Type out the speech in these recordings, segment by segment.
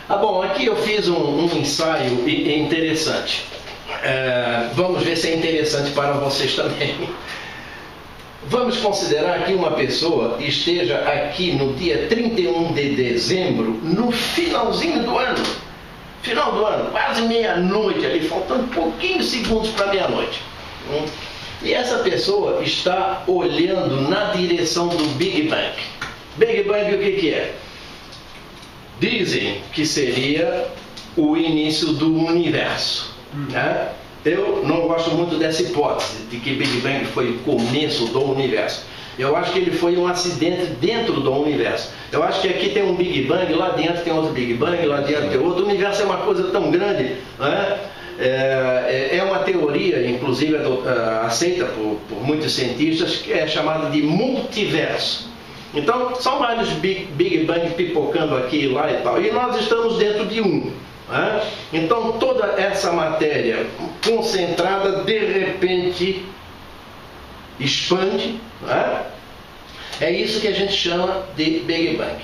Ah, bom, aqui eu fiz um ensaio interessante. Vamos ver se é interessante para vocês também. Vamos considerar que uma pessoa esteja aqui no dia 31 de dezembro, no finalzinho do ano. Final do ano, quase meia-noite ali, faltando pouquinhos segundos para meia-noite. E essa pessoa está olhando na direção do Big Bang. Big Bang o que é? Dizem que seria o início do universo. Né? Eu não gosto muito dessa hipótese de que Big Bang foi o começo do universo. Eu acho que ele foi um acidente dentro do universo. Eu acho que aqui tem um Big Bang, lá dentro tem outro Big Bang, lá dentro tem outro. O universo é uma coisa tão grande, né? É uma teoria, inclusive aceita por muitos cientistas, que é chamada de multiverso. Então, são vários Big Bang pipocando aqui, lá e tal. E nós estamos dentro de um. Né? Então, toda essa matéria concentrada, de repente, expande. Né? É isso que a gente chama de Big Bang.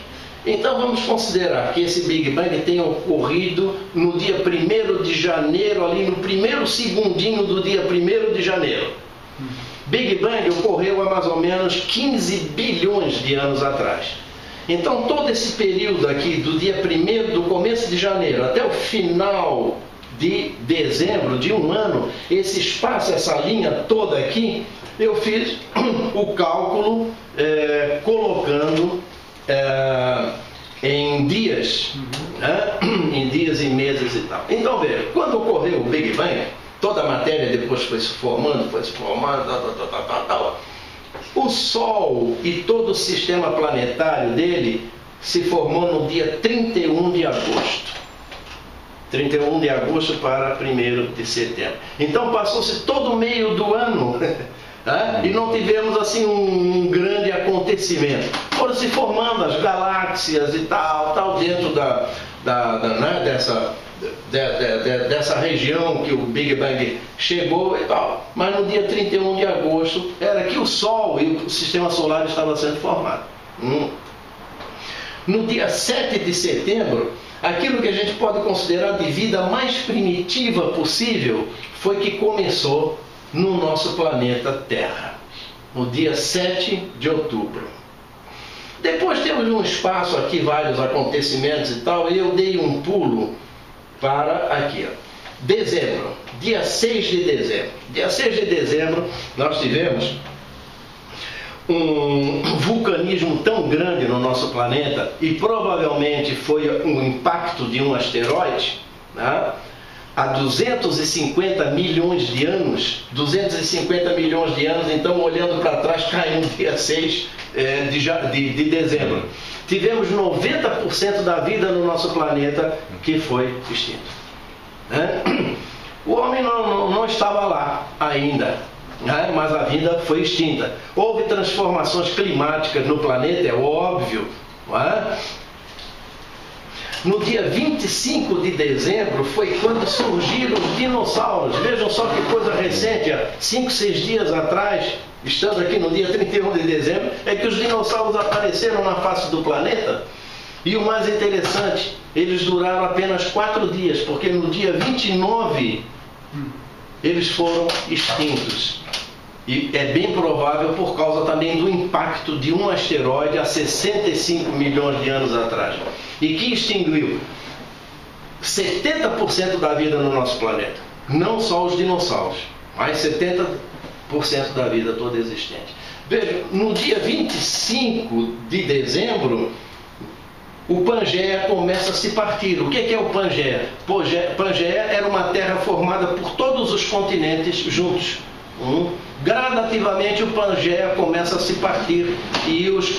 Então, vamos considerar que esse Big Bang tenha ocorrido no dia 1º de janeiro, ali no primeiro segundinho do dia 1º de janeiro. Big Bang ocorreu há mais ou menos 15 bilhões de anos atrás. Então, todo esse período aqui, do dia 1º, do começo de janeiro até o final de dezembro de um ano, esse espaço, essa linha toda aqui, eu fiz o cálculo colocando em dias, né? Em dias e meses e tal. Então, veja, quando ocorreu o Big Bang, toda a matéria depois foi se formando, tal. O Sol e todo o sistema planetário dele se formou no dia 31 de agosto. 31 de agosto para 1º de setembro. Então passou-se todo o meio do ano e não tivemos assim um grande acontecimento. Foram se formando as galáxias e tal dentro dessa região que o Big Bang chegou e tal. Mas no dia 31 de agosto era que o Sol e o Sistema Solar estavam sendo formados. No dia 7 de setembro, aquilo que a gente pode considerar de vida mais primitiva possível foi que começou no nosso planeta Terra, no dia 7 de outubro. Depois temos um espaço aqui, vários acontecimentos e tal, e eu dei um pulo para aqui, ó. Dezembro, dia 6 de dezembro. Dia 6 de dezembro nós tivemos um vulcanismo tão grande no nosso planeta, e provavelmente foi um impacto de um asteroide, né? Há 250 milhões de anos, 250 milhões de anos, então olhando para trás, caiu no dia 6 de dezembro. Tivemos 90% da vida no nosso planeta que foi extinto. Né? O homem não estava lá ainda, né? Mas a vida foi extinta. Houve transformações climáticas no planeta, é óbvio. Não é? No dia 25 de dezembro foi quando surgiram os dinossauros. Vejam só que coisa recente, há 5, 6 dias atrás, estando aqui no dia 31 de dezembro, é que os dinossauros apareceram na face do planeta. E o mais interessante, eles duraram apenas 4 dias, porque no dia 29 eles foram extintos. E é bem provável por causa também do impacto de um asteroide há 65 milhões de anos atrás. E que extinguiu 70% da vida no nosso planeta. Não só os dinossauros, mas 70% da vida toda existente. Veja, no dia 25 de dezembro, o Pangeia começa a se partir. O que é o Pangeia? Pangeia era uma terra formada por todos os continentes juntos. Gradativamente o Pangeia começa a se partir e os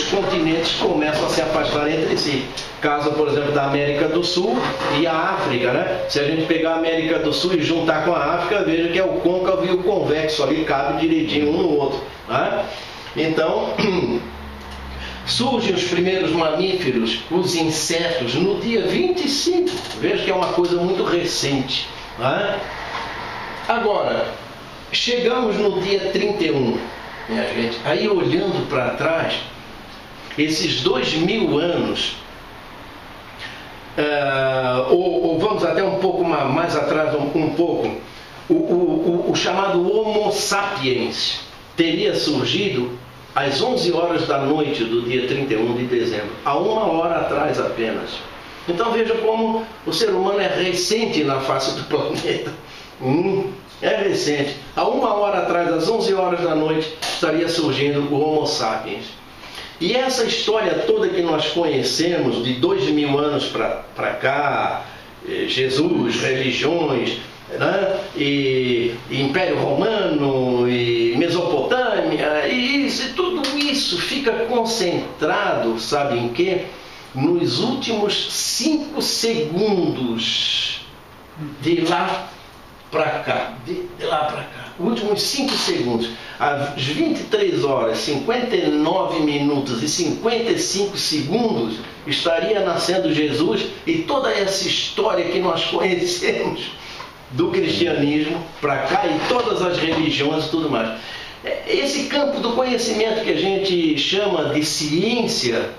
continentes começam a se afastar entre si. Caso, por exemplo, da América do Sul e a África, né? Se a gente pegar a América do Sul e juntar com a África, veja que é o côncavo e o convexo ali, cabe direitinho um no outro, né? Então, surgem os primeiros mamíferos, os insetos, no dia 25. Veja que é uma coisa muito recente, né? Agora, chegamos no dia 31, minha gente, aí olhando para trás, esses 2000 anos, ou vamos até um pouco mais atrás, um pouco, o chamado Homo sapiens teria surgido às 11 horas da noite do dia 31 de dezembro, há 1 hora atrás apenas. Então veja como o ser humano é recente na face do planeta. É recente. Há 1 hora atrás, às 11 horas da noite, estaria surgindo o Homo sapiens. E essa história toda que nós conhecemos, de 2000 anos para cá, Jesus, religiões, né? E Império Romano, e Mesopotâmia, e tudo isso fica concentrado, sabe em quê? Nos últimos 5 segundos de lá para cá, de lá para cá, últimos 5 segundos, às 23 horas, 59 minutos e 55 segundos, estaria nascendo Jesus, e toda essa história que nós conhecemos do cristianismo para cá, e todas as religiões e tudo mais. Esse campo do conhecimento que a gente chama de ciência,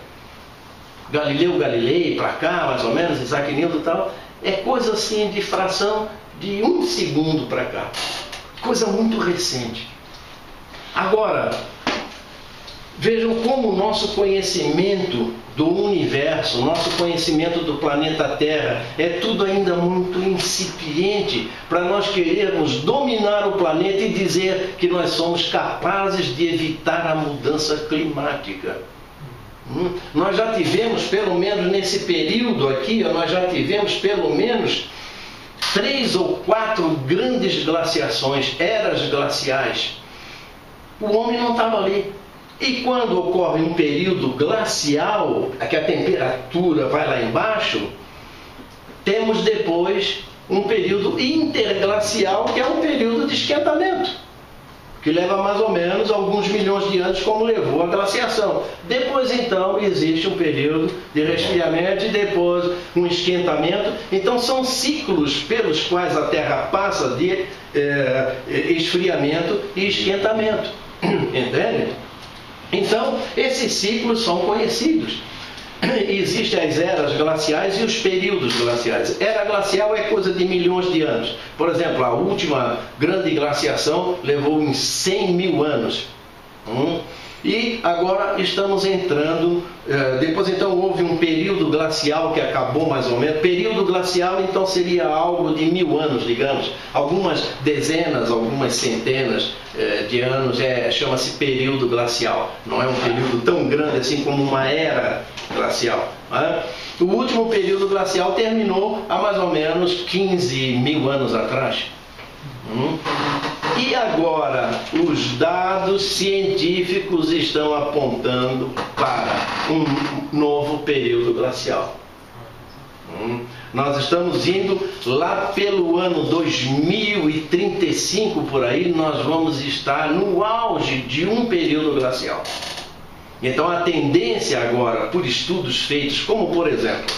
Galileu Galilei para cá, mais ou menos, Isaac Newton e tal, é coisa assim de fração de 1 segundo para cá. Coisa muito recente. Agora, vejam como o nosso conhecimento do universo, o nosso conhecimento do planeta Terra é tudo ainda muito incipiente para nós querermos dominar o planeta e dizer que nós somos capazes de evitar a mudança climática. Nós já tivemos, pelo menos nesse período aqui, nós já tivemos pelo menos 3 ou 4 grandes glaciações, eras glaciais. O homem não estava ali. E quando ocorre um período glacial, que a temperatura vai lá embaixo, temos depois um período interglacial, que é um período de esquentamento, que leva mais ou menos alguns milhões de anos, como levou a glaciação. Depois, então, existe um período de resfriamento e depois um esquentamento. Então, são ciclos pelos quais a Terra passa de esfriamento e esquentamento. Entende? Então, esses ciclos são conhecidos. Existem as eras glaciais e os períodos glaciais. Era glacial é coisa de milhões de anos. Por exemplo, a última grande glaciação levou uns 100 mil anos. E agora estamos entrando, depois então houve um período glacial que acabou mais ou menos. Período glacial então seria algo de 1000 anos, digamos. Algumas dezenas, algumas centenas de anos, chama-se período glacial. Não é um período tão grande assim como uma era glacial. O último período glacial terminou há mais ou menos 15 mil anos atrás. E agora os dados científicos estão apontando para um novo período glacial. Nós estamos indo lá pelo ano 2035, por aí, nós vamos estar no auge de um período glacial. Então a tendência agora, por estudos feitos, como por exemplo,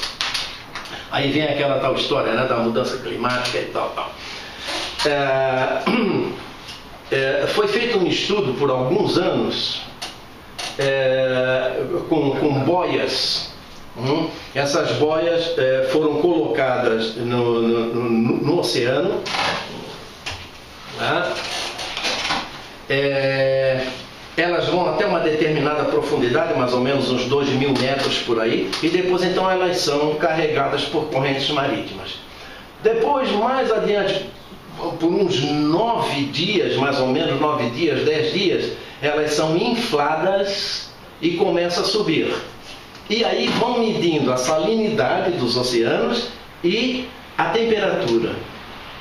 aí vem aquela tal história, né, da mudança climática e tal. Foi feito um estudo por alguns anos com boias. Essas boias foram colocadas no oceano. Elas vão até uma determinada profundidade, mais ou menos uns 2.000 metros por aí, e depois então elas são carregadas por correntes marítimas. Depois, mais adiante, por uns 9 dias, mais ou menos 9 dias, 10 dias, elas são infladas e começam a subir. E aí vão medindo a salinidade dos oceanos e a temperatura.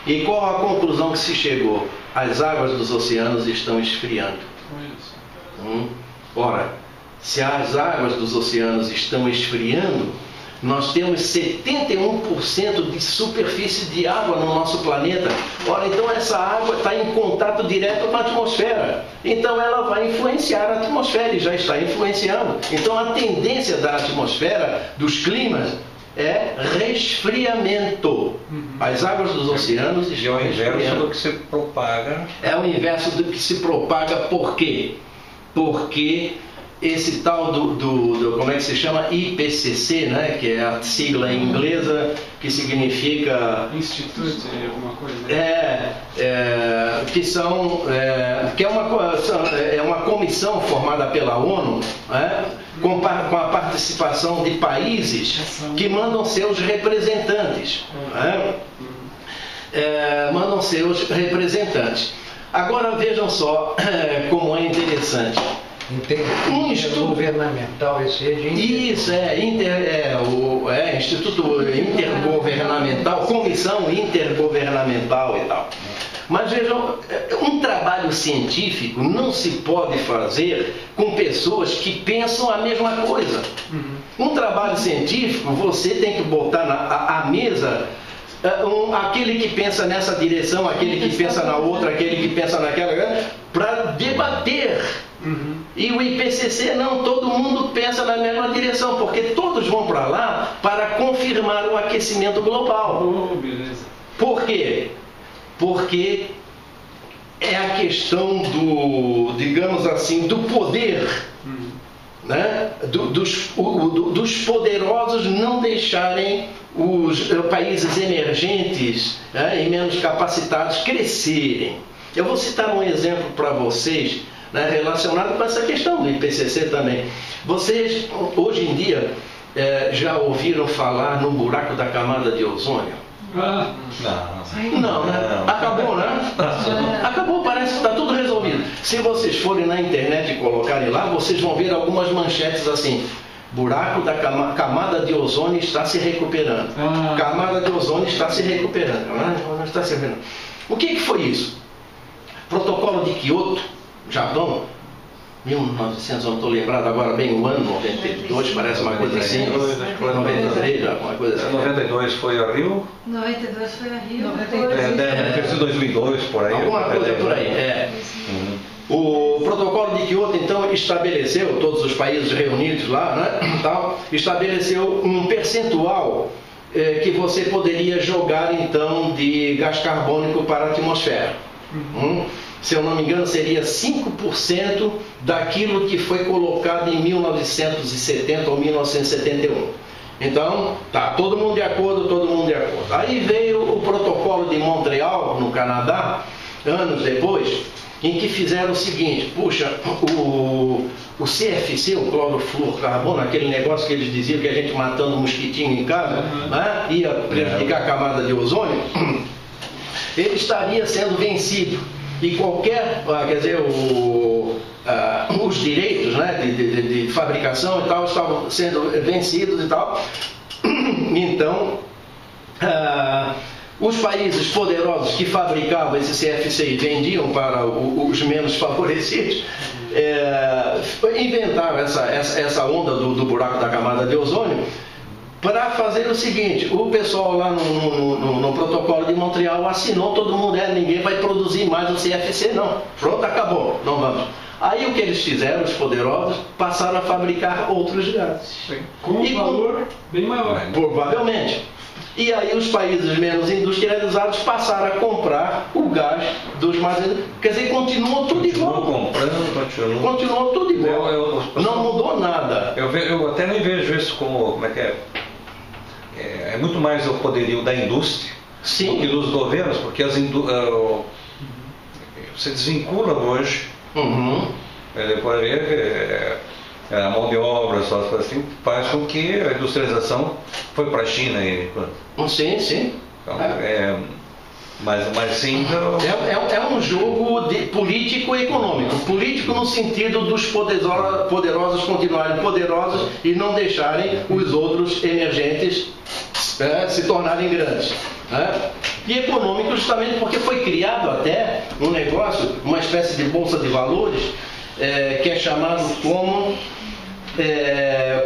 E qual a conclusão que se chegou? As águas dos oceanos estão esfriando. Ora, se as águas dos oceanos estão esfriando, nós temos 71% de superfície de água no nosso planeta. Ora, então essa água está em contato direto com a atmosfera. Então ela vai influenciar a atmosfera e já está influenciando. Então a tendência da atmosfera, dos climas, é resfriamento. As águas dos oceanos estão resfriando. É o inverso do que se propaga. É o inverso do que se propaga. Por quê? Porque esse tal como é que se chama? IPCC, né? Que é a sigla inglesa que significa... Instituto, alguma coisa. Né? Que é uma comissão formada pela ONU, né? Com a participação de países que mandam seus representantes. Né? Mandam seus representantes. Agora vejam só como é interessante. Intergovernamental, esse é de Isso, Instituto Intergovernamental, Comissão Intergovernamental e tal. Mas vejam, um trabalho científico não se pode fazer com pessoas que pensam a mesma coisa. Um trabalho científico, você tem que botar à mesa aquele que pensa nessa direção, aquele que pensa na outra, aquele que pensa naquela, para debater. E o IPCC não, todo mundo pensa na mesma direção, porque todos vão para lá para confirmar o aquecimento global. Beleza. Por quê? Porque é a questão digamos assim, do poder, né? Dos poderosos não deixarem os países emergentes, né, e menos capacitados crescerem. Eu vou citar um exemplo para vocês, né, relacionado com essa questão do IPCC também. Vocês, hoje em dia, já ouviram falar no buraco da camada de ozônio? Não, né? Acabou, né? Acabou, parece que está tudo resolvido. Se vocês forem na internet e colocarem lá, vocês vão ver algumas manchetes assim: buraco da camada de ozônio está se recuperando. Camada de ozônio está se recuperando. Está se recuperando. O que foi isso? Protocolo de Kyoto, Japão, 1900, não estou lembrado agora bem o ano, 92, parece uma coisa assim. 93, alguma coisa assim. 92 foi a Rio? 92 foi a Rio. Deve ter sido 2002, por aí. Alguma coisa por aí, O protocolo de Kyoto, então, estabeleceu, todos os países reunidos lá, né, tal, estabeleceu um percentual que você poderia jogar, então, de gás carbônico para a atmosfera. Se eu não me engano, seria 5% daquilo que foi colocado em 1970 ou 1971. Então, tá, todo mundo de acordo, todo mundo de acordo. Aí veio o protocolo de Montreal, no Canadá, anos depois, em que fizeram o seguinte: puxa, o CFC, o clorofluorcarbono, aquele negócio que eles diziam que a gente matando mosquitinho em casa, né, ia prejudicar a camada de ozônio, ele estaria sendo vencido. E qualquer, quer dizer, os direitos, né, de fabricação e tal estavam sendo vencidos e tal. Então, os países poderosos que fabricavam esse CFC e vendiam para os menos favorecidos, inventaram essa onda do buraco da camada de ozônio, para fazer o seguinte: o pessoal lá no protocolo de Montreal assinou, todo mundo, ninguém vai produzir mais o CFC não, pronto, acabou, não vamos. Aí o que eles fizeram, os poderosos, passaram a fabricar outros gases. Com um valor bem maior. Provavelmente. E aí os países menos industrializados passaram a comprar o gás dos mais... Quer dizer, continuou tudo igual. Continuou tudo igual. Não mudou nada. Eu até nem vejo isso como é que é? É muito mais o poderio da indústria do que dos governos, porque você desvincula hoje, pode ver a mão de obra, só assim, faz com que a industrialização foi para a China. Sim. Então, mas sim, é um jogo político e econômico. Político no sentido dos poderosos continuarem poderosos e não deixarem os outros emergentes se tornarem grandes. Né? E econômico justamente porque foi criado até um negócio, uma espécie de bolsa de valores, que é chamado como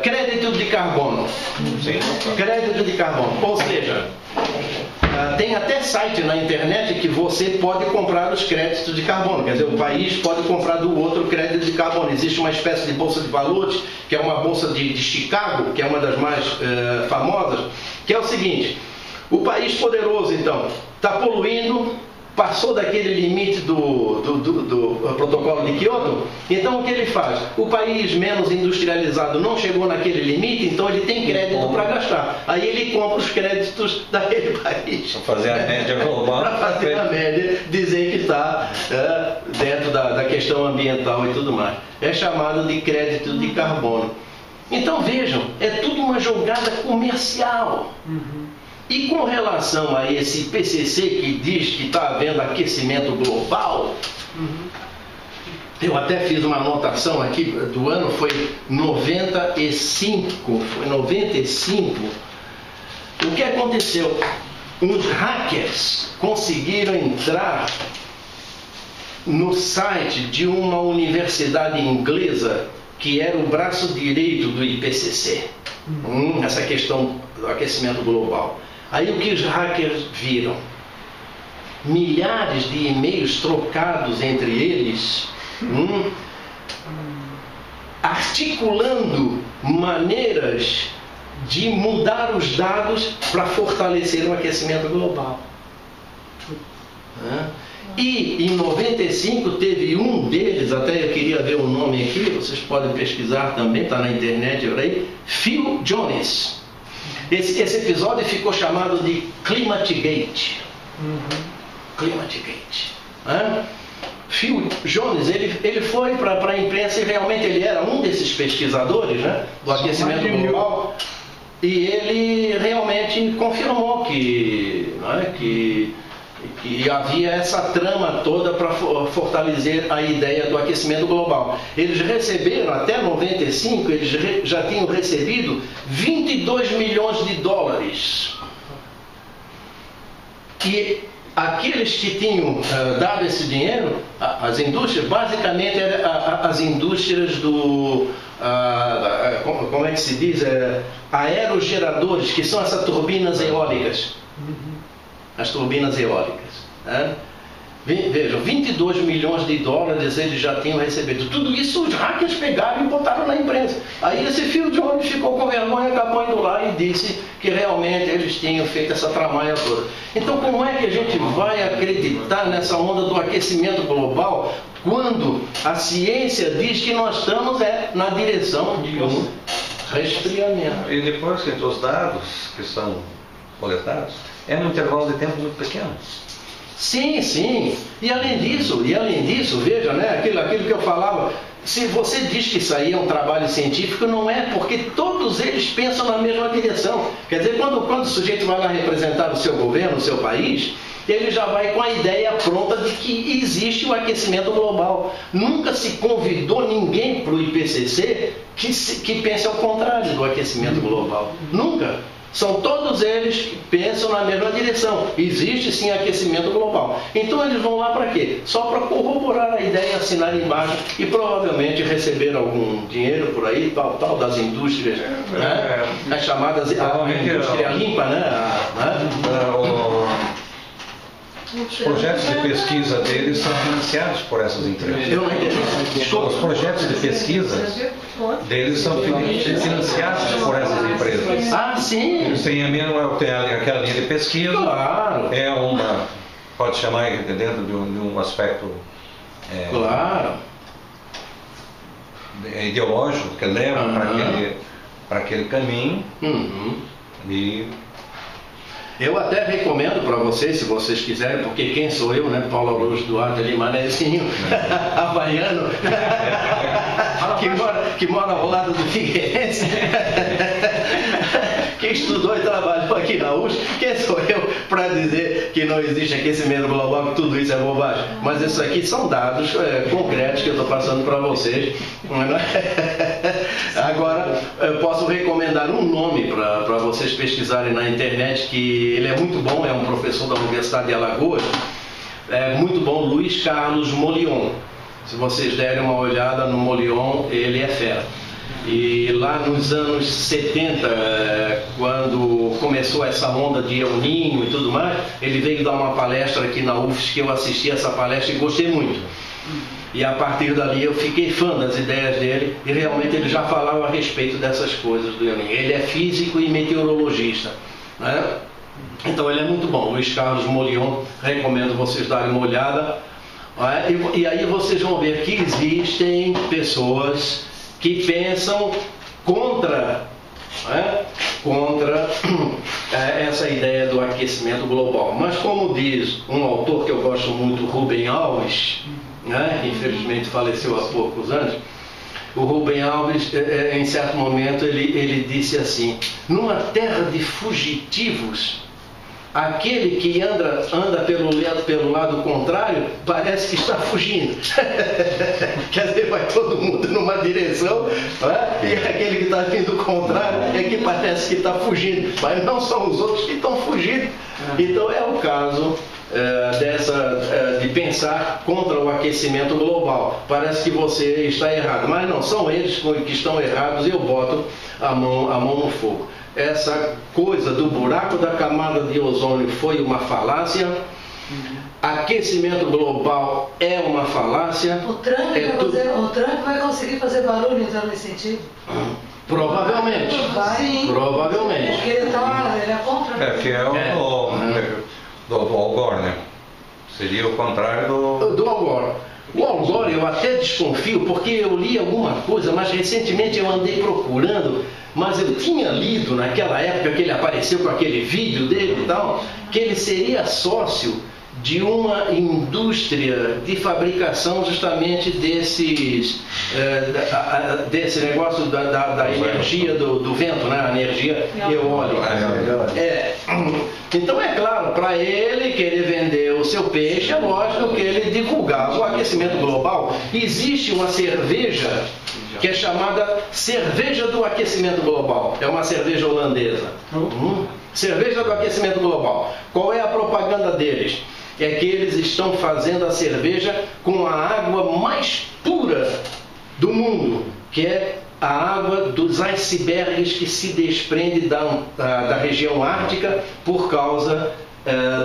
crédito de carbono. Crédito de carbono. Ou seja, tem até site na internet que você pode comprar os créditos de carbono. Quer dizer, o país pode comprar do outro crédito de carbono. Existe uma espécie de bolsa de valores, que é uma bolsa de Chicago, que é uma das mais famosas, que é o seguinte: o país poderoso, então, está poluindo, passou daquele limite do protocolo de Kyoto, então o que ele faz? O país menos industrializado não chegou naquele limite, então ele tem crédito para gastar. Aí ele compra os créditos daquele país. Para fazer a média global. Para fazer a média, dizer que está dentro da questão ambiental e tudo mais. É chamado de crédito de carbono. Então vejam, é tudo uma jogada comercial. E com relação a esse IPCC que diz que está havendo aquecimento global, eu até fiz uma anotação aqui do ano, foi 95, O que aconteceu? Uns hackers conseguiram entrar no site de uma universidade inglesa que era o braço direito do IPCC, essa questão do aquecimento global. Aí o que os hackers viram? Milhares de e-mails trocados entre eles, articulando maneiras de mudar os dados para fortalecer o aquecimento global. E em 95 teve um deles, até eu queria ver o nome aqui, vocês podem pesquisar também, está na internet por aí, Phil Jones. Esse episódio ficou chamado de Climategate. Climategate. Phil Jones, ele foi para a imprensa e realmente ele era um desses pesquisadores, né, do aquecimento global. E ele realmente confirmou que havia essa trama toda para fortalecer a ideia do aquecimento global. Eles receberam, até 95, eles já tinham recebido 22 milhões de dólares. E aqueles que tinham dado esse dinheiro, as indústrias, basicamente eram as indústrias do... como é que se diz? Aerogeradores, que são essas turbinas eólicas. As turbinas eólicas. Vejam, 22 milhões de dólares eles já tinham recebido. Tudo isso os hackers pegaram e botaram na imprensa. Aí esse Phil Jones ficou com vergonha, acabou indo lá e disse que realmente eles tinham feito essa tramalha toda. Então como é que a gente vai acreditar nessa onda do aquecimento global quando a ciência diz que nós estamos na direção de um resfriamento? E depois que os dados que são coletados, é num intervalo de tempo muito pequeno. Sim, sim. E além disso, veja, né, aquilo que eu falava, se você diz que isso aí é um trabalho científico, não é, porque todos eles pensam na mesma direção. Quer dizer, quando o sujeito vai lá representar o seu governo, o seu país, ele já vai com a ideia pronta de que existe o aquecimento global. Nunca se convidou ninguém para o IPCC que pense ao contrário do aquecimento global. Nunca. São todos eles que pensam na mesma direção. Existe sim aquecimento global. Então eles vão lá para quê? Só para corroborar a ideia, assinar embaixo e provavelmente receber algum dinheiro por aí, tal das indústrias, né? As chamadas indústria limpa, né? Os projetos de pesquisa deles são financiados por essas empresas. Eu não entendi. Os projetos de pesquisa deles são financiados por essas empresas. Ah, sim. Eles têm aquela linha de pesquisa. Claro. É uma, pode chamar dentro de um aspecto claro, ideológico que leva para aquele caminho. E eu até recomendo para vocês, se vocês quiserem, porque quem sou eu, né? Paulo Augusto Duarte ali, manezinho, havaiano, que mora ao lado do Figueirense, que estudou e trabalhou aqui na USP. Quem sou eu para dizer que não existe aquecimento global, que tudo isso é bobagem? Mas isso aqui são dados concretos que eu estou passando para vocês. Agora, eu posso recomendar um nome para vocês pesquisarem na internet, que ele é muito bom, é um professor da Universidade de Alagoas, é muito bom, Luiz Carlos Molion. Se vocês derem uma olhada no Molion, ele é fera. E lá nos anos 70, quando começou essa onda de El Niño e tudo mais, ele veio dar uma palestra aqui na UFSC, que eu assisti essa palestra e gostei muito. E a partir dali eu fiquei fã das ideias dele e realmente ele já falava a respeito dessas coisas do El Niño. Ele é físico e meteorologista, né? Então ele é muito bom. Luiz Carlos Molion, recomendo vocês darem uma olhada. E aí vocês vão ver que existem pessoas que pensam contra essa ideia do aquecimento global. Mas como diz um autor que eu gosto muito, Rubem Alves, que infelizmente faleceu há poucos anos, o Rubem Alves, em certo momento, ele disse assim: numa terra de fugitivos, aquele que anda pelo lado contrário parece que está fugindo. Quer dizer, vai todo mundo numa direção, e aquele que está vindo contrário é que parece que está fugindo, mas não são os outros que estão fugindo. Então é o caso de pensar contra o aquecimento global. Parece que você está errado, mas não, são eles que estão errados e eu boto a mão no fogo. Essa coisa do buraco da camada de ozônio foi uma falácia. Aquecimento global é uma falácia. O Trump vai conseguir fazer barulho então nesse sentido? Provavelmente. Sim. Provavelmente. Porque ele é contra. Que é do Al Gore, né? Seria o contrário do Al Gore. O Al Gore eu até desconfio, porque eu li alguma coisa, mas recentemente eu andei procurando, mas eu tinha lido naquela época que ele apareceu com aquele vídeo dele e tal, que ele seria sócio de uma indústria de fabricação justamente desse negócio da energia do vento, né? A energia eólica. Então é claro, para ele querer vender o seu peixe, é lógico que ele divulgava o aquecimento global. Existe uma cerveja que é chamada cerveja do aquecimento global. É uma cerveja holandesa. Cerveja do aquecimento global. Qual é a propaganda deles? É que eles estão fazendo a cerveja com a água mais pura do mundo, que é a água dos icebergs que se desprende da região ártica por causa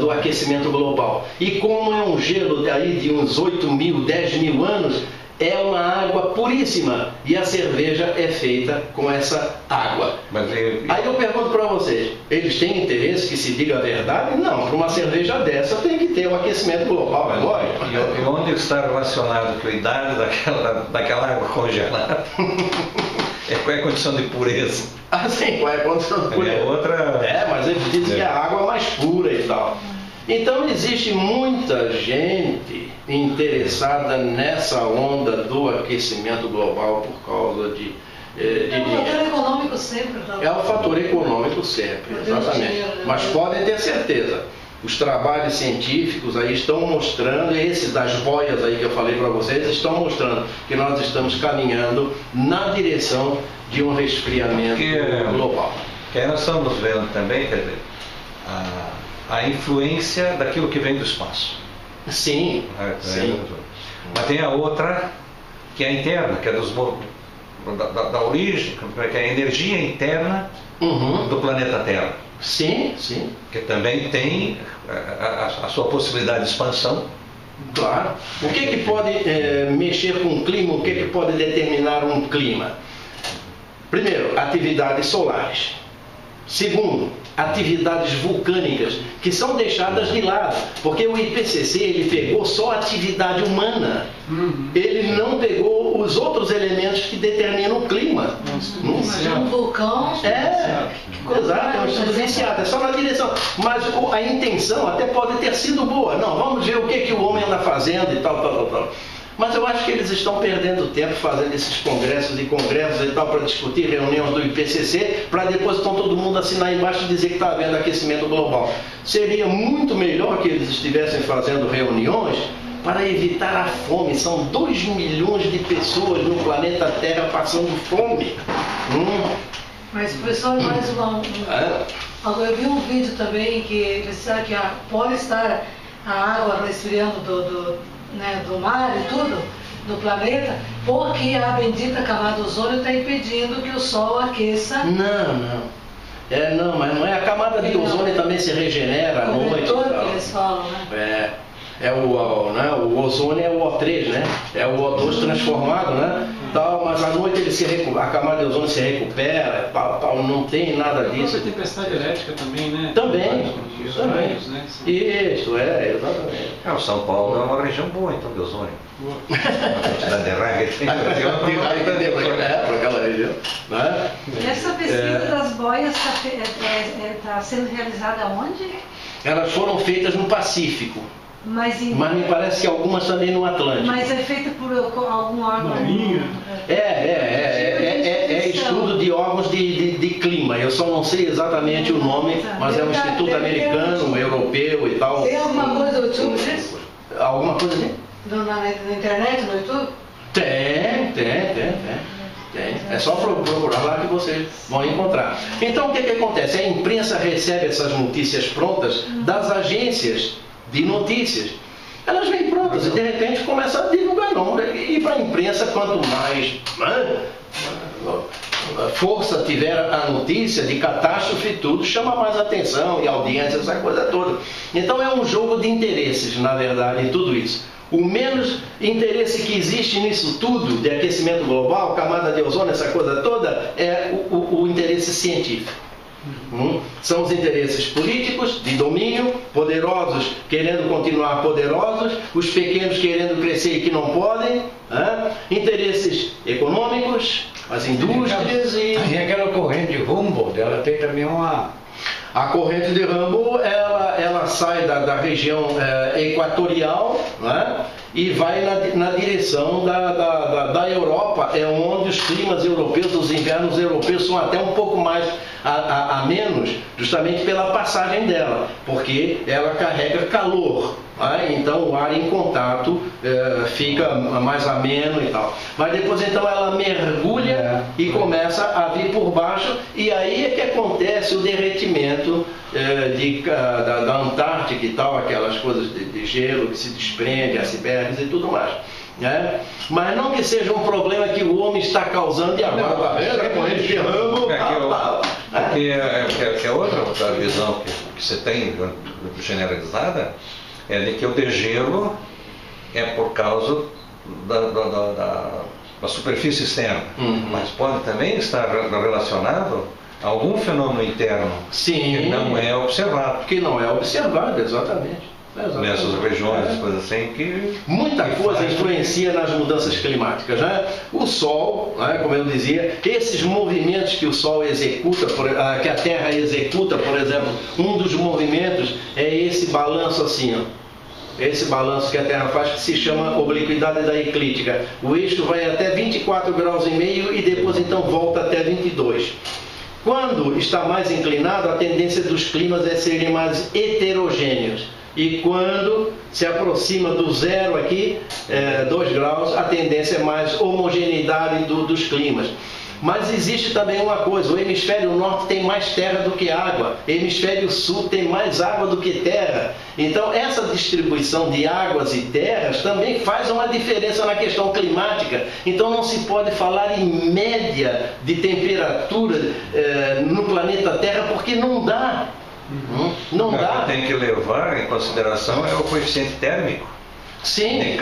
do aquecimento global. E como é um gelo daí de uns 8.000, 10.000 anos, é uma água puríssima e a cerveja é feita com essa água. Aí eu pergunto para vocês, eles têm interesse que se diga a verdade? Não, para uma cerveja dessa tem que ter o aquecimento global, é lógico. E onde está relacionado a cuidado daquela água congelada? Qual é a condição de pureza? Sim, qual é a condição de pureza? Mas eles dizem que é a água mais pura e tal. Então existe muita gente interessada nessa onda do aquecimento global por causa de o fator econômico sempre. É o fator econômico sempre, exatamente. Mas podem ter certeza, os trabalhos científicos aí estão mostrando, esses das boias aí que eu falei para vocês, estão mostrando que nós estamos caminhando na direção de um resfriamento global. Que nós estamos vendo também, quer dizer, a influência daquilo que vem do espaço. Sim, sim. Mas tem a outra que é interna, que é da origem, que é a energia interna do planeta Terra. Sim, sim. Que também tem a sua possibilidade de expansão. Claro. O que pode mexer com o clima? O que pode determinar um clima? Primeiro, atividades solares. Segundo, atividades vulcânicas, que são deixadas de lado, porque o IPCC ele pegou só a atividade humana, ele não pegou os outros elementos que determinam o clima. Um vulcão. Exato, é um estudo viciado, é só na direção. Mas a intenção até pode ter sido boa. Não, vamos ver o que o homem anda fazendo e tal. Mas eu acho que eles estão perdendo tempo fazendo esses congressos e tal para discutir reuniões do IPCC, para depois então todo mundo assinar embaixo e dizer que está havendo aquecimento global. Seria muito melhor que eles estivessem fazendo reuniões para evitar a fome. São 2 milhões de pessoas no planeta Terra passando fome. Mas, professor, mais eu vi um vídeo também que eles disseram que pode estar a água resfriando do mar e tudo, do planeta, porque a bendita camada do ozônio está impedindo que o Sol aqueça. Não, mas não é. A camada de ozônio também se regenera à noite. Que eles falam, né? O ozônio é o O3, né? É o O2 transformado, né? tal, mas à noite a camada de ozônio se recupera, não tem nada disso. A tempestade elétrica também, né? Também. Raios, né? Isso, exatamente. O São Paulo é uma região boa, então, de ozônio. A quantidade de raio que tem. Para aquela região. Né? E essa pesquisa das boias está sendo realizada onde? Elas foram feitas no Pacífico. Mas me parece que algumas também no Atlântico. Mas é feita por algum órgão? Marinha? É estudo de órgãos de clima. Eu só não sei exatamente o nome, mas é um instituto americano, europeu e tal. Tem alguma coisa no YouTube disso? Alguma coisa assim? Na internet, no YouTube? Tem. É só procurar lá que vocês vão encontrar. Então o que acontece? A imprensa recebe essas notícias prontas das agências de notícias. Elas vêm prontas e de repente começam a divulgar nome. E para a imprensa, quanto mais força tiver a notícia de catástrofe, tudo chama mais atenção e audiência, essa coisa toda. Então é um jogo de interesses, na verdade, em tudo isso. O menos interesse que existe nisso tudo, de aquecimento global, camada de ozônio, essa coisa toda, é o interesse científico. São os interesses políticos, de domínio, poderosos querendo continuar poderosos, os pequenos querendo crescer e que não podem, interesses econômicos, as indústrias e aquela corrente de Humboldt, ela tem também uma... A corrente de Humboldt, ela sai da região equatorial, né, e vai na direção da Europa, é onde os climas europeus, os invernos europeus são até um pouco mais a menos, justamente pela passagem dela, porque ela carrega calor. Então o ar em contato fica mais ameno e tal. Mas depois então ela mergulha e começa a vir por baixo, e aí é que acontece o derretimento da Antártica e tal, aquelas coisas de gelo que se desprende, icebergs e tudo mais. Mas não que seja um problema que o homem está causando e agora está vendo a corrente de Humboldt. Porque é outra visão que você tem generalizada, é de que o degelo é por causa da superfície externa, mas pode também estar relacionado a algum fenômeno interno. Sim, que não é observado. Que não é observado, exatamente. Nessas regiões, coisas assim que... Muita coisa influencia nas mudanças climáticas, né? O Sol, né, como eu dizia, esses movimentos que o Sol executa, que a Terra executa, por exemplo, um dos movimentos é esse balanço assim, ó. Esse balanço que a Terra faz, que se chama obliquidade da eclíptica. O eixo vai até 24 graus e meio e depois então volta até 22. Quando está mais inclinado, a tendência dos climas é serem mais heterogêneos. E quando se aproxima do zero aqui, 2 graus, a tendência é mais homogeneidade dos climas. Mas existe também uma coisa, o hemisfério norte tem mais terra do que água, o hemisfério sul tem mais água do que terra. Então essa distribuição de águas e terras também faz uma diferença na questão climática. Então não se pode falar em média de temperatura no planeta Terra, porque não dá. Não dá. Tem que levar em consideração é o coeficiente térmico. Sim.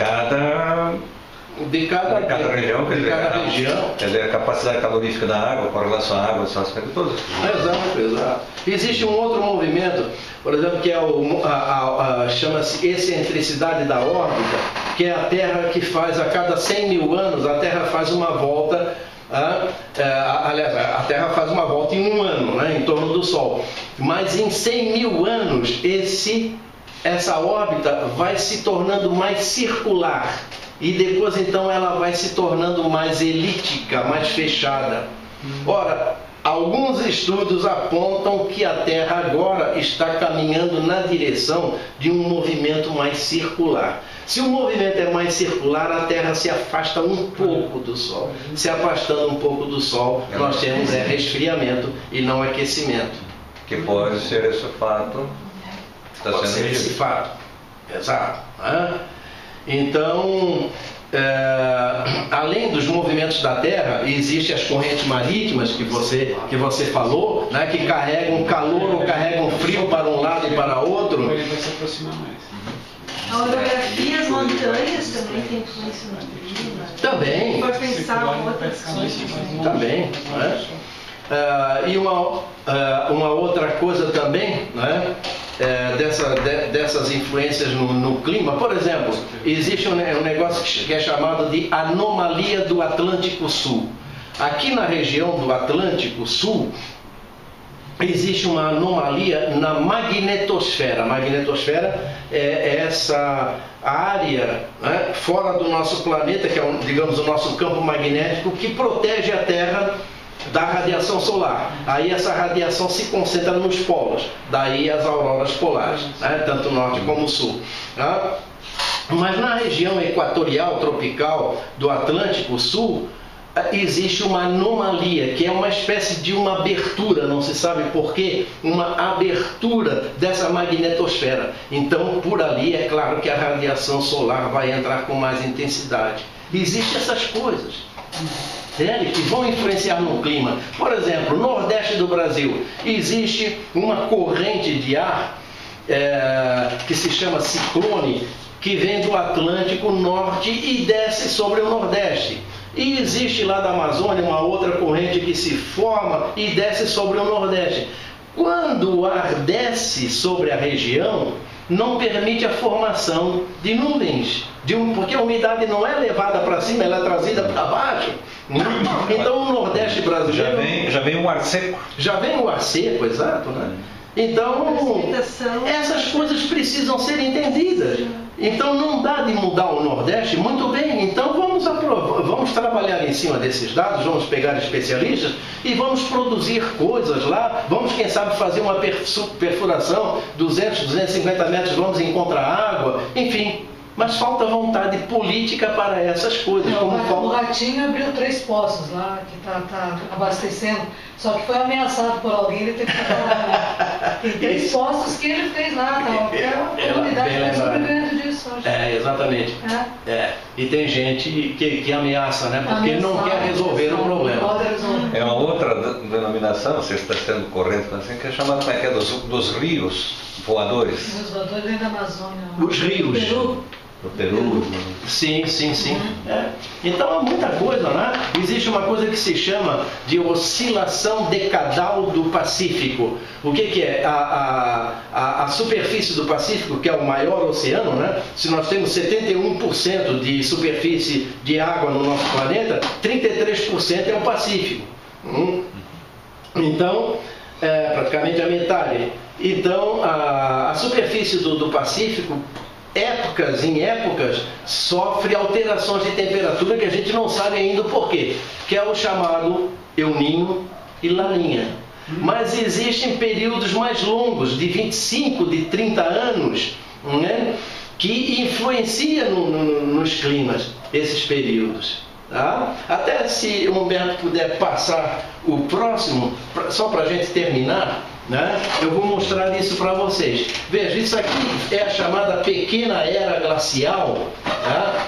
De cada região, quer dizer, a capacidade calorífica da água com relação à água, essas coisas todas. Exato. Existe um outro movimento, por exemplo, que é chama-se excentricidade da órbita, que é a Terra que faz a cada 100 mil anos, a Terra faz uma volta. Aliás, a Terra faz uma volta em um ano, né, em torno do Sol. Mas em 100 mil anos, essa órbita vai se tornando mais circular. E depois, então, ela vai se tornando mais elíptica, mais fechada. Ora, alguns estudos apontam que a Terra agora está caminhando na direção de um movimento mais circular. Se o movimento é mais circular, a Terra se afasta um pouco do Sol. Se afastando um pouco do Sol, nós temos resfriamento e não aquecimento. Que pode ser esse fato. Pode ser esse fato. Exato. Então, além dos movimentos da Terra, existem as correntes marítimas que você falou, né, que carregam calor ou carregam frio para um lado e para outro. Ele vai se aproximar mais. A orografia, as montanhas também tem influência no clima. Também. Pode pensar em outras coisas. Também. Né? E uma outra coisa também, né? Dessas influências no clima, por exemplo, existe um negócio que é chamado de anomalia do Atlântico Sul. Aqui na região do Atlântico Sul existe uma anomalia na magnetosfera. A magnetosfera é essa área, né, fora do nosso planeta, que é, digamos, o nosso campo magnético, que protege a Terra da radiação solar. Aí essa radiação se concentra nos polos, daí as auroras polares, né, tanto norte como sul. Tá? Mas na região equatorial, tropical do Atlântico Sul, existe uma anomalia, que é uma espécie de uma abertura, não se sabe porquê, uma abertura dessa magnetosfera. Então, por ali, é claro que a radiação solar vai entrar com mais intensidade. Existem essas coisas, que vão influenciar no clima. Por exemplo, no Nordeste do Brasil, existe uma corrente de ar que se chama ciclone, que vem do Atlântico Norte e desce sobre o Nordeste. E existe lá da Amazônia uma outra corrente que se forma e desce sobre o Nordeste. Quando o ar desce sobre a região, não permite a formação de nuvens, porque a umidade não é levada para cima, ela é trazida para baixo. Então o Nordeste brasileiro... Já vem o ar seco. Já vem o ar seco, exato, né? Então, essas coisas precisam ser entendidas. Então não dá de mudar o Nordeste. Muito bem, então vamos trabalhar em cima desses dados, vamos pegar especialistas e vamos produzir coisas lá. Vamos, quem sabe, fazer uma perfuração, 200, 250 metros, vamos encontrar água, enfim. Mas falta vontade política para essas coisas. O Ratinho abriu 3 poços lá, que está abastecendo, só que foi ameaçado por alguém, ele teve que parar. Tem 3 poços que ele fez lá, a comunidade está sobrevivendo disso. Exatamente. E tem gente que ameaça, né? Porque ele não quer resolver o problema. É uma outra denominação, você está sendo correto, assim, que é chamada, como é que é, dos rios voadores. Os voadores vêm da Amazônia. Os rios. Peru. Do Peru. Sim. Então há muita coisa, né? Existe uma coisa que se chama de oscilação decadal do Pacífico. O que é? A superfície do Pacífico, que é o maior oceano, né? Se nós temos 71% de superfície de água no nosso planeta, 33% é o Pacífico. Então, praticamente a metade. Então, a superfície do Pacífico, em épocas, sofre alterações de temperatura que a gente não sabe ainda o porquê, que é o chamado El Niño e Laninha. Mas existem períodos mais longos, de 25, de 30 anos, né, que influenciam nos climas, esses períodos. Tá? Até se o Humberto puder passar o próximo, só para a gente terminar, né? Eu vou mostrar isso para vocês. Veja, isso aqui é a chamada Pequena Era Glacial, tá?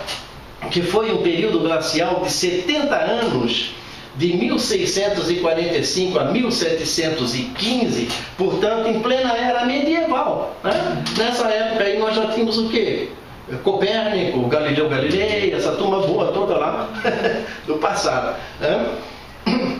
Que foi um período glacial de 70 anos, de 1645 a 1715, portanto, em plena Era Medieval. Né? Nessa época aí nós já tínhamos o quê? Copérnico, Galileu Galilei, essa turma boa toda lá do passado. Né?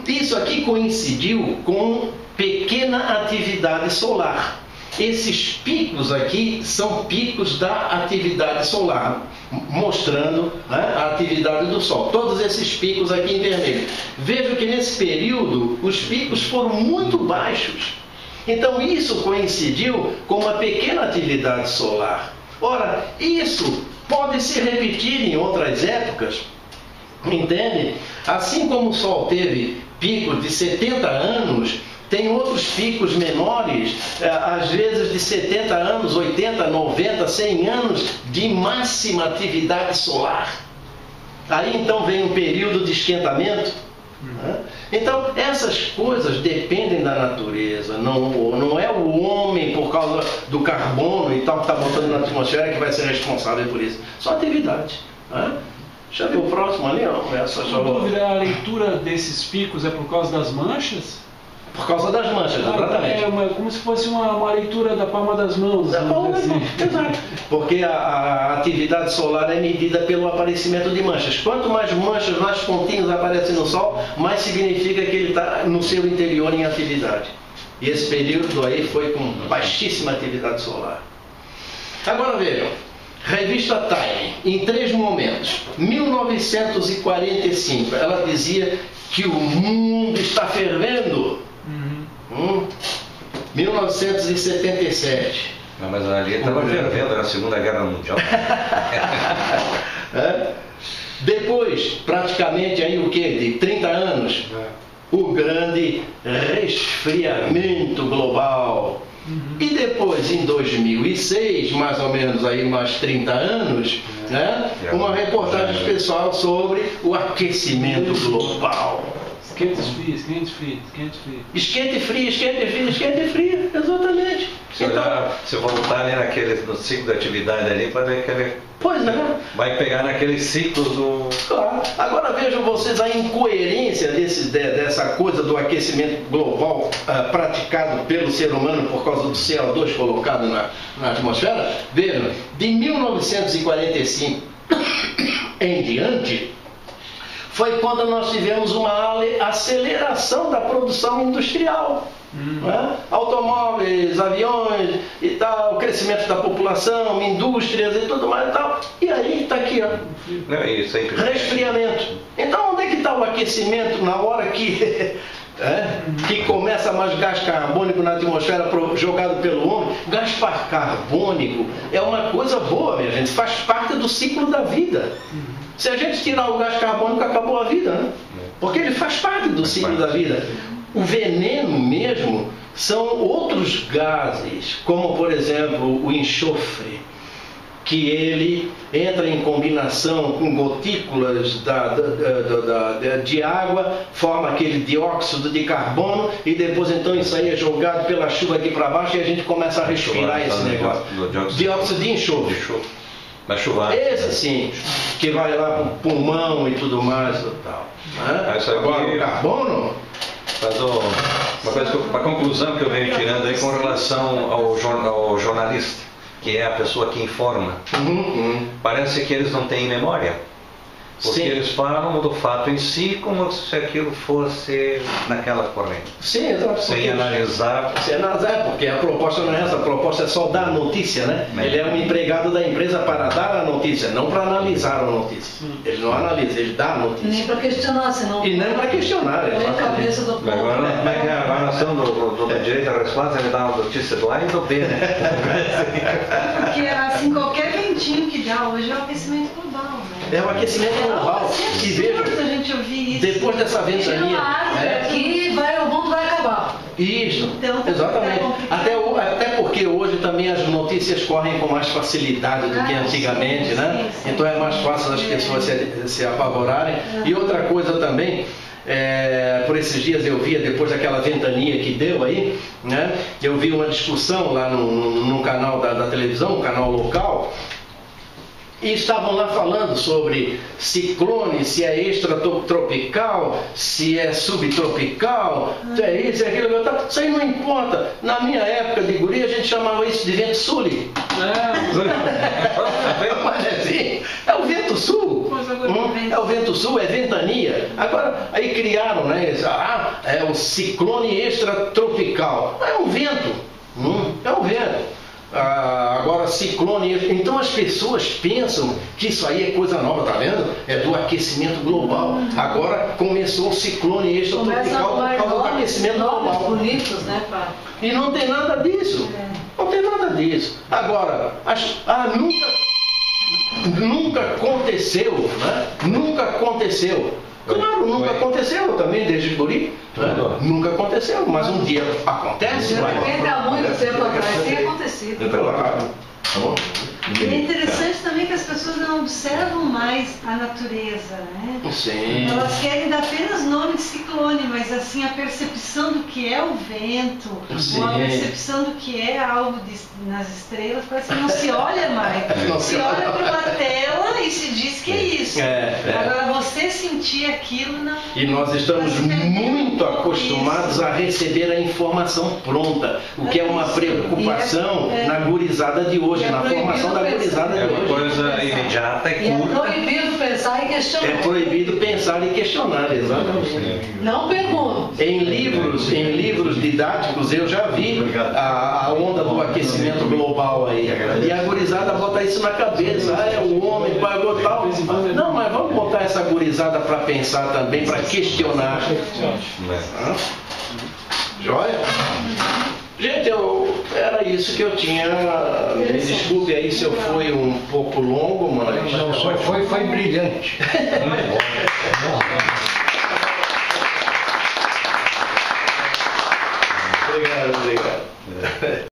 Isso aqui coincidiu com pequena atividade solar. Esses picos aqui são picos da atividade solar, mostrando, né, a atividade do Sol. Todos esses picos aqui em vermelho. Veja que nesse período os picos foram muito baixos. Então isso coincidiu com uma pequena atividade solar. Ora, isso pode se repetir em outras épocas, entende? Assim como o Sol teve picos de 70 anos, tem outros picos menores, às vezes de 70 anos, 80, 90, 100 anos de máxima atividade solar. Aí então vem um período de esquentamento. Né? Então essas coisas dependem da natureza, não é o homem por causa do carbono e tal que está botando na atmosfera que vai ser responsável por isso. Só atividade. Né? Já viu o próximo ali? Ó, a dúvida, a leitura desses picos é por causa das manchas? Por causa das manchas, exatamente. Como se fosse uma leitura da palma das mãos. Da palma das mãos, exato. Porque a atividade solar é medida pelo aparecimento de manchas. Quanto mais manchas, mais pontinhos aparecem no Sol, mais significa que ele está no seu interior em atividade. E esse período aí foi com baixíssima atividade solar. Agora vejam, revista Time, em 3 momentos. 1945, ela dizia que o mundo está fervendo. 1977. Não, mas ali estava fervendo, era a Segunda Guerra Mundial. Depois, praticamente aí o quê? De 30 anos, o grande resfriamento global. E depois, em 2006, mais ou menos aí mais 30 anos, né, uma reportagem especial sobre o aquecimento global. Esquente e frio, esquente e frio, esquente e frio. Esquente e frio, esquente e frio, esquente e frio, exatamente. Se voltar ali no ciclo da atividade ali, para ver que ele vai pegar naquele ciclo do... Claro. Agora vejam vocês a incoerência dessa coisa do aquecimento global praticado pelo ser humano por causa do CO2 colocado na atmosfera. Vejam, de 1945 em diante, foi quando nós tivemos uma aceleração da produção industrial. Né? Automóveis, aviões e tal, crescimento da população, indústrias e tudo mais e tal. E aí está aqui, ó, resfriamento. Então onde é que está o aquecimento na hora que começa mais gás carbônico na atmosfera jogado pelo homem? Gás carbônico é uma coisa boa, minha gente, faz parte do ciclo da vida. Se a gente tirar o gás carbônico, acabou a vida, né? Porque ele faz parte do ciclo da vida. O veneno mesmo são outros gases, como por exemplo o enxofre, que ele entra em combinação com gotículas de água, forma aquele dióxido de carbono e depois então isso aí é jogado pela chuva aqui para baixo e a gente começa a respirar esse negócio. Dióxido de enxofre. Vai chuvar. Esse sim, que vai lá para o pulmão e tudo mais e tal. Né? Agora o carbono... Uma conclusão que eu venho tirando aí com relação ao jornalista, que é a pessoa que informa. Parece que eles não têm memória. Porque eles falam do fato em si como se aquilo fosse naquela corrente. Sim, exato. Sem analisar. Sem analisar, porque a proposta não é essa, a proposta é só dar a notícia, né? Ele é um empregado da empresa para dar a notícia, não para analisar a notícia. Ele não analisa, ele dá a notícia. Nem para questionar, senão... E nem para questionar, é a cabeça do povo. Agora, como é que é a avaliação do direito à resposta? Ele dá uma notícia do A e do B, né? Porque assim, qualquer ventinho que dá hoje é o aquecimento global, né? É o aquecimento global. E veja, a gente ouvir isso. Depois dessa ventania, aqui o mundo vai acabar. Isso, Então, exatamente. Até porque hoje também as notícias correm com mais facilidade do que antigamente, né? Sim. Então é mais fácil as pessoas se apavorarem. E outra coisa também, por esses dias eu via, depois daquela ventania que deu aí, né? Eu vi uma discussão lá num canal da televisão, um canal local. E estavam lá falando sobre ciclone, se é extratropical, se é subtropical, se é isso, é aquilo, isso aí não importa. Na minha época de guri, a gente chamava isso de vento sul. Mas assim, é o vento sul. É o vento sul, é ventania. Agora, aí criaram, né? É o ciclone extratropical. É um vento. É um vento. Agora ciclone, então as pessoas pensam que isso aí é coisa nova, tá vendo? É do aquecimento global. Agora começou o ciclone extratropical por causa do aquecimento global. Bonitos, né, pá? E não tem nada disso. Não tem nada disso. Agora, nunca aconteceu, né? Nunca aconteceu. Claro, nunca aconteceu também desde guri. Nunca aconteceu, mas um dia acontece. Entra muito tempo atrás, tem acontecido. Claro. Tá bom? E é interessante também que as pessoas não observam mais a natureza, né? Sim. Elas querem dar apenas nome de ciclone, mas assim, a percepção do que é o vento, Sim. ou a percepção do que é algo nas estrelas, parece que não se olha mais. Não se olha para uma tela e se diz que é isso. Agora você sentir aquilo não. E nós estamos muito acostumados a receber a informação pronta, o que é uma preocupação na gurizada de hoje, na formação da gurizada de É uma hoje. coisa imediata e E é curta. proibido pensar e questionar. É proibido pensar e questionar, exatamente. Não pergunte. Em livros didáticos eu já vi a onda do aquecimento global aí. E a gurizada bota isso na cabeça. É o homem pagou tal. Não, mas vamos botar essa gurizada para pensar também, para questionar. Ah, joia? Gente, era isso que eu tinha. Me desculpe aí se eu fui um pouco longo, mas. Não, foi brilhante.